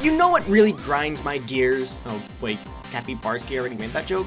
you know what really grinds my gears? Oh, wait, Cappy Barsky already made that joke?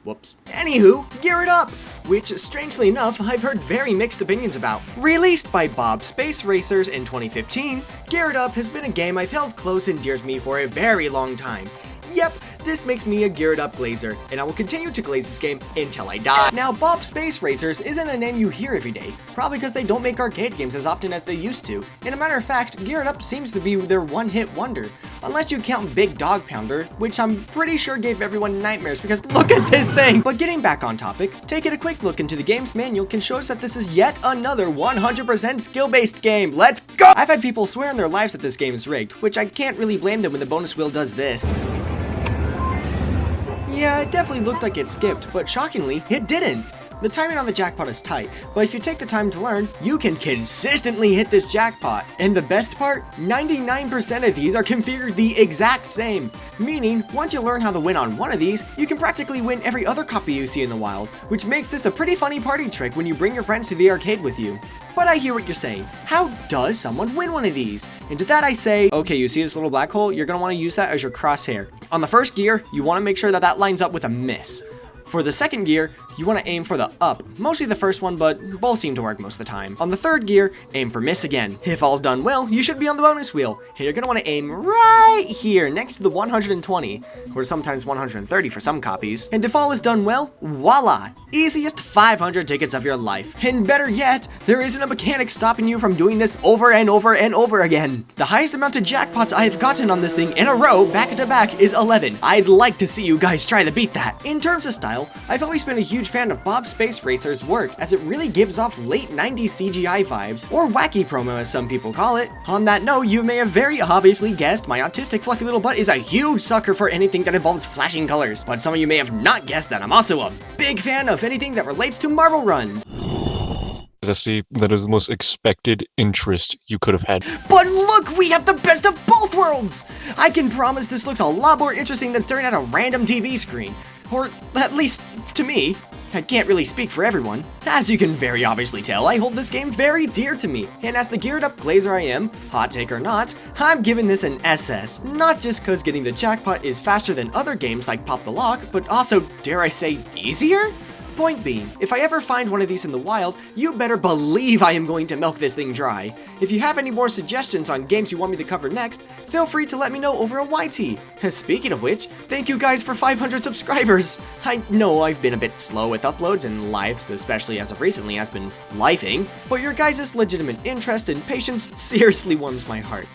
Whoops. Anywho, Gear It Up! Which, strangely enough, I've heard very mixed opinions about. Released by Bob Space Racers in 2015, Gear It Up has been a game I've held close and dear to me for a very long time. Yep, this makes me a Geared Up glazer, and I will continue to glaze this game until I die. Now, Bob Space Racers isn't a name you hear every day, probably because they don't make arcade games as often as they used to. And a matter of fact, Geared Up seems to be their one-hit wonder, unless you count Big Dog Pounder, which I'm pretty sure gave everyone nightmares because look at this thing! But getting back on topic, taking a quick look into the game's manual can show us that this is yet another 100% skill-based game. Let's go! I've had people swear in their lives that this game is rigged, which I can't really blame them when the bonus wheel does this. Yeah, it definitely looked like it skipped, but shockingly, it didn't. The timing on the jackpot is tight, but if you take the time to learn, you can consistently hit this jackpot. And the best part, 99% of these are configured the exact same. Meaning, once you learn how to win on one of these, you can practically win every other copy you see in the wild, which makes this a pretty funny party trick when you bring your friends to the arcade with you. But I hear what you're saying. How does someone win one of these? And to that I say, okay, you see this little black hole? You're going to want to use that as your crosshair. On the first gear, you want to make sure that that lines up with a miss. For the second gear, you want to aim for the up, mostly the first one, but both seem to work most of the time. On the third gear, aim for miss again. If all's done well, you should be on the bonus wheel, and you're going to want to aim right here, next to the 120, or sometimes 130 for some copies. And if all is done well, voila! Easiest 500 tickets of your life. And better yet, there isn't a mechanic stopping you from doing this over and over and over again. The highest amount of jackpots I have gotten on this thing in a row, back to back, is 11. I'd like to see you guys try to beat that. In terms of style, I've always been a huge fan of Bob Space Racer's work, as it really gives off late 90s CGI vibes, or wacky promo as some people call it. On that note, you may have very obviously guessed my autistic fluffy little butt is a huge sucker for anything that involves flashing colors, but some of you may have not guessed that I'm also a big fan of anything that relates to marble runs. Zesty, that is the most expected interest you could have had. But look, we have the best of both worlds! I can promise this looks a lot more interesting than staring at a random TV screen. Or, at least, to me. I can't really speak for everyone. As you can very obviously tell, I hold this game very dear to me, and as the geared up glazer I am, hot take or not, I'm giving this an SS. Not just cause getting the jackpot is faster than other games like Pop the Lock, but also, dare I say, easier? Point being, if I ever find one of these in the wild, you better believe I am going to milk this thing dry. If you have any more suggestions on games you want me to cover next, feel free to let me know over a YT. Speaking of which, thank you guys for 500 subscribers! I know I've been a bit slow with uploads, and lives, especially as of recently, has been lifing, but your guys' legitimate interest and patience seriously warms my heart.